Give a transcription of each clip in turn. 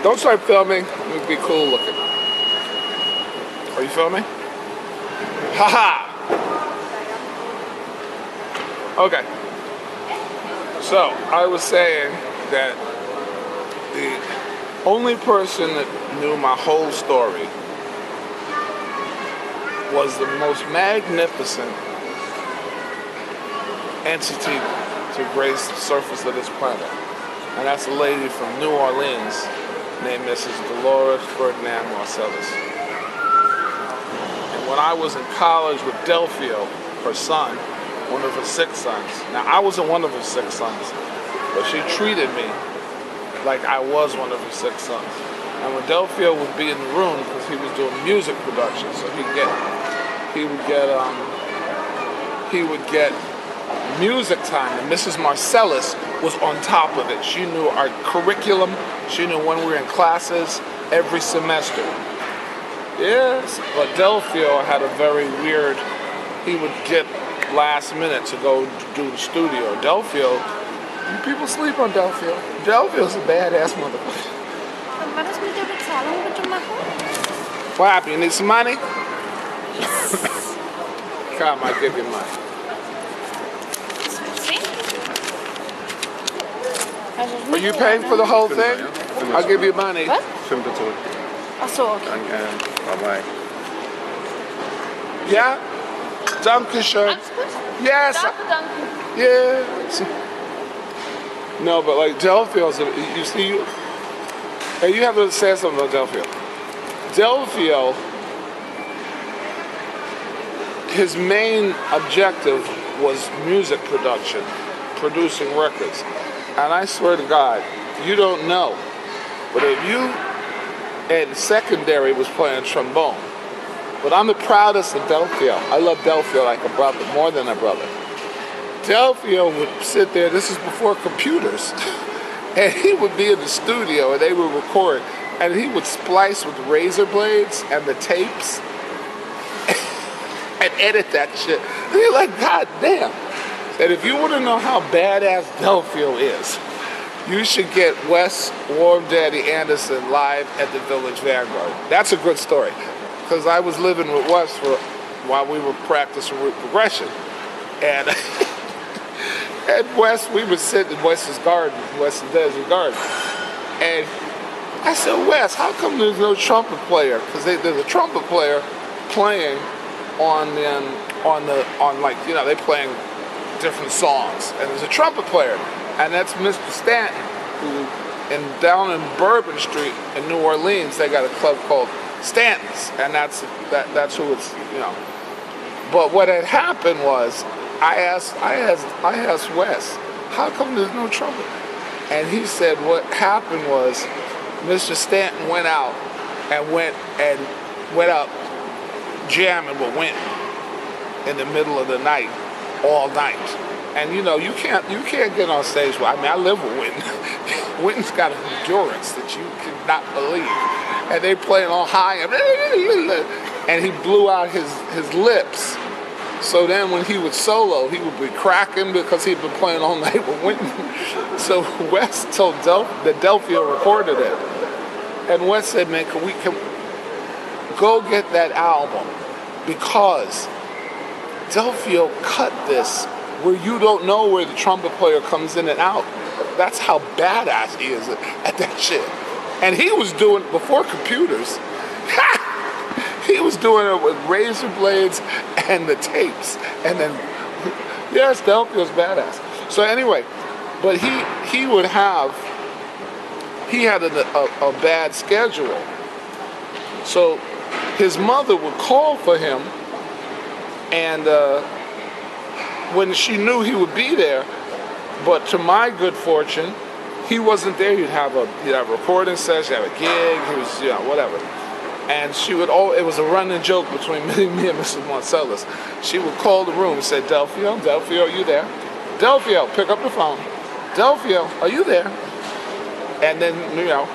Don't start filming. It would be cool looking. Are you filming? Haha! Okay. So, I was saying that the only person that knew my whole story was the most magnificent entity to grace the surface of this planet. And that's a lady from New Orleans named Mrs. Dolores Ferdinand Marsalis. And when I was in college with Delphio, her son, one of her 6 sons. Now, I wasn't one of her 6 sons, but she treated me like I was one of her 6 sons. And when Delphio would be in the room, because he was doing music production, so he would get music time, and Mrs. Marsalis was on top of it. She knew our curriculum. She knew when we were in classes every semester. Yes, but Delphio had a very weird, he would get last minute to go do the studio. Delphio, people sleep on Delphio. Delphio's a badass motherfucker. What happened? You need some money? Come, I'll give you money. Are you paying for the whole thing? I'll give you money. What? 5 zurück. Ach so, okay. Danke. Bye-bye. Yeah? Dankeschön. Alles gut? Yes. Danke, danke. Yeah. No, but like Delphio's, you see, and you have to say something about Delphio. Delphio, his main objective was music production, producing records. And I swear to God, you don't know, but if you in secondary was playing trombone, but I'm the proudest of Delphio. I love Delphio like a brother, more than a brother. Delphio would sit there, this is before computers, and he would be in the studio and they would record, and he would splice with razor blades and the tapes and edit that shit. And you're like, God damn. And if you want to know how badass Delphio is, you should get Wes Warm Daddy Anderson live at the Village Vanguard. That's a good story. Because I was living with Wes while we were practicing root progression. And and Wes, we would sit in Wes's garden, Wes's desert garden. And I said, Wes, how come there's no trumpet player? Because there's a trumpet player playing on like, you know, they're playing different songs. And there's a trumpet player. And that's Mr. Stanton, who, down in Bourbon Street in New Orleans, they got a club called Stanton's, and that's who it's, you know. But what had happened was, I asked Wes, how come there's no trumpet? And he said what happened was, Mr. Stanton went out jamming with Winton in the middle of the night, all night. And you know, you can't get on stage. I mean, I live with Winton. Winton's got an endurance that you cannot believe. And they playing all high, and he blew out his lips. So then when he would solo, he would be cracking because he'd been playing all night with Winton. So Wes told that Delphio recorded it. And Wes said, man, can we go get that album? Because Delphio cut this where you don't know where the trumpet player comes in and out. That's how badass he is at that shit. And he was doing it before computers. He was doing it with razor blades and the tapes. And then, yes, Delphio's badass. So anyway, but he had a bad schedule. So his mother would call for him, and when she knew he would be there, but to my good fortune, he wasn't there. He'd have a recording session, have a gig, he was, you know, whatever. And she would it was a running joke between me and Mrs. Marsalis. She would call the room and say, Delphio, are you there? Delphio, pick up the phone. Delphio, are you there? And then, you know,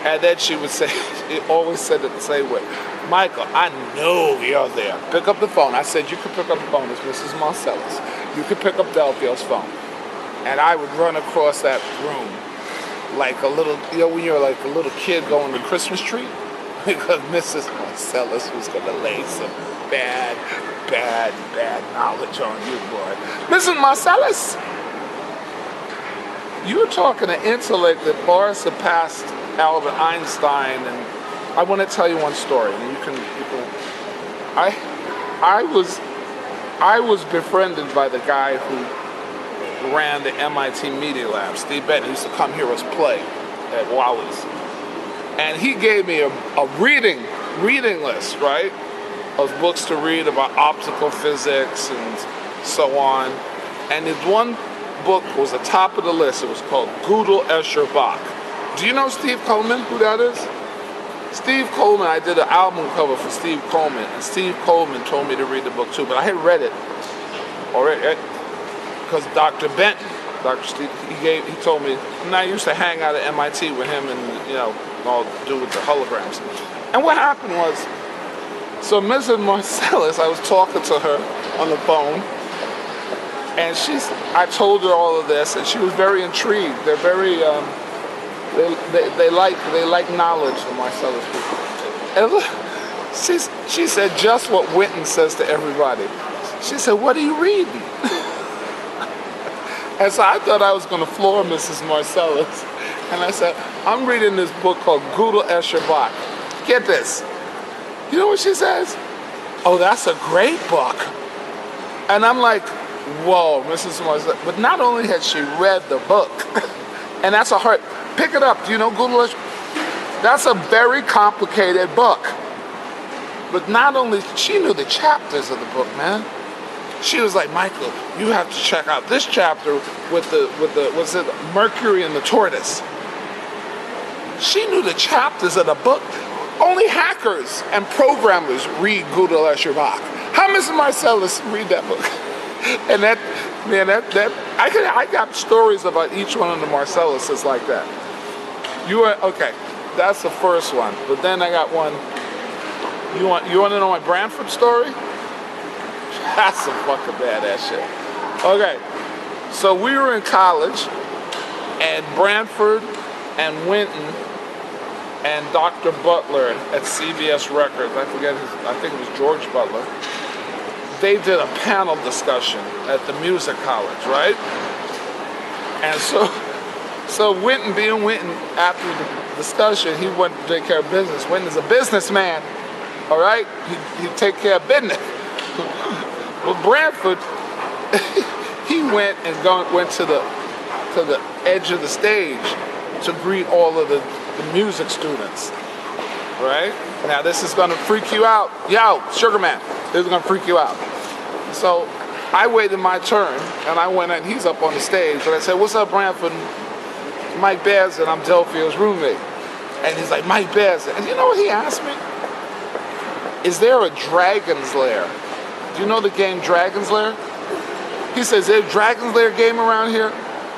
and then she would say, she always said it the same way. Michael, I know you're there. Pick up the phone. I said, you can pick up the phone. It's Mrs. Marsalis. You can pick up Delphio's phone. And I would run across that room like a little, you know, when you're like a little kid going to Christmas tree, because Mrs. Marsalis was gonna lay some bad knowledge on you, boy. Mrs. Marsalis, you're talking an intellect that far surpassed Albert Einstein, and I want to tell you one story. And you can. I was befriended by the guy who ran the MIT Media Lab. Steve Benton used to come hear us play at Wally's, and he gave me a reading list, right, of books to read about optical physics and so on. And his one book was the top of the list. It was called Gödel-Escher-Bach. Do you know Steve Coleman, who that is? Steve Coleman, I did an album cover for Steve Coleman, and Steve Coleman told me to read the book too, but I had read it already, because Dr. Benton, Dr. Steve, he told me, and I used to hang out at MIT with him and, you know, all do with the holograms. And what happened was, so Mrs. Marsalis, I was talking to her on the phone, and I told her all of this, and she was very intrigued. They're very, they like knowledge, the Marsalis people. And she said just what Winton says to everybody. She said, "What are you reading?" And so I thought I was going to floor Mrs. Marsalis. And I said, "I'm reading this book called Gödel-Escher-Bach." Get this. You know what she says? "Oh, that's a great book." And I'm like, whoa, Mrs. Marsalis. But not only had she read the book, and that's a hard, pick it up. Do you know Gödel-Escher? That's a very complicated book. But not only, she knew the chapters of the book, man. She was like, "Michael, you have to check out this chapter with the what's it, Mercury and the Tortoise." She knew the chapters of the book. Only hackers and programmers read Gödel-Escher-Bach. How Mrs. Marsalis read that book? And that I got stories about each one of the Marsalises like that. Okay, that's the first one. But then I got one. You want to know my Branford story? That's some fucking badass shit. Okay, so we were in college, and Branford and Winton and Dr. Butler at CBS Records, I think it was George Butler, they did a panel discussion at the music college, right? And so Winton, being Winton, after the discussion, he went to take care of business. Winton is a businessman, all right? He'd take care of business. Well, Branford, he went to the edge of the stage to greet all of the music students, right? Now this is gonna freak you out. Yo, Sugar Man, this is gonna freak you out. So I waited my turn, and I went and he's up on the stage, and I said, "What's up, Branford?" "Mike Bears, and I'm Delfield's roommate." And he's like, "Mike Bears." And you know what he asked me? "Is there a Dragon's Lair? Do you know the game Dragon's Lair?" He says, "Is there a Dragon's Lair game around here?"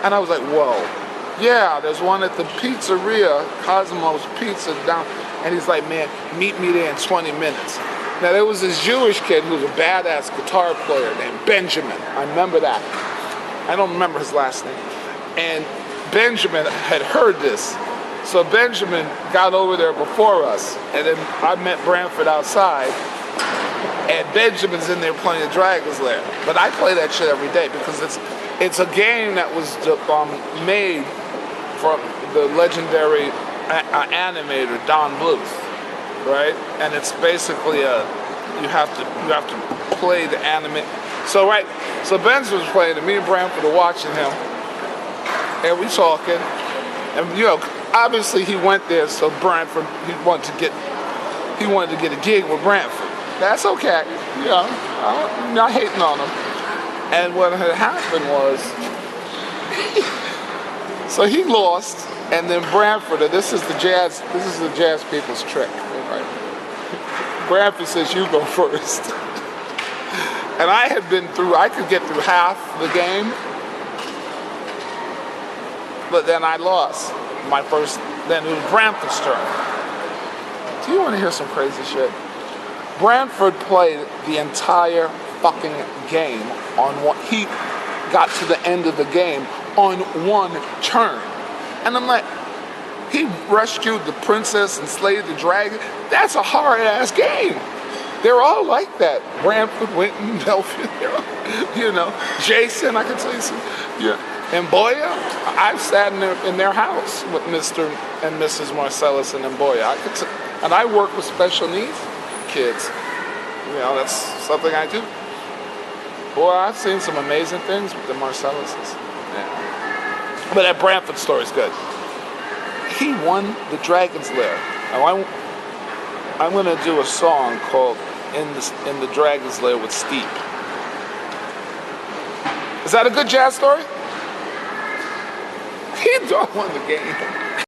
And I was like, whoa. "Yeah, there's one at the pizzeria, Cosmo's Pizza down." And he's like, "Man, meet me there in 20 minutes. Now, there was this Jewish kid who was a badass guitar player named Benjamin. I remember that. I don't remember his last name. And Benjamin had heard this. So Benjamin got over there before us. And then I met Branford outside. And Benjamin's in there playing the Dragon's Lair. But I play that shit every day because it's a game that was made from the legendary animator Don Bluth, right? And it's basically you have to play the anime. So Benz was playing, and me and Branford were watching him, and we talking, and obviously he went there so Branford he wanted to get a gig with Branford. That's okay, I'm not hating on him. And what had happened was, so he lost, and then Branford, and this is the jazz people's trick, right? Branford says, "You go first." And I could get through half the game, but then I lost then it was Branford's turn. Do you want to hear some crazy shit? Branford played the entire fucking game he got to the end of the game on one turn. And I'm like, He rescued the princess and slayed the dragon. That's a hard-ass game. They're all like that. Branford, Winton, Belfield, Jason, I can tell you some. Yeah. And Boya, I've sat in their house with Mr. and Mrs. Marsalis and Boya. And I work with special needs kids. That's something I do. Boy, I've seen some amazing things with the Marsalises. Yeah. But that Branford story's good. He won the Dragon's Lair. Now I'm going to do a song called In the Dragon's Lair with Steep. Is that a good jazz story? He won the game.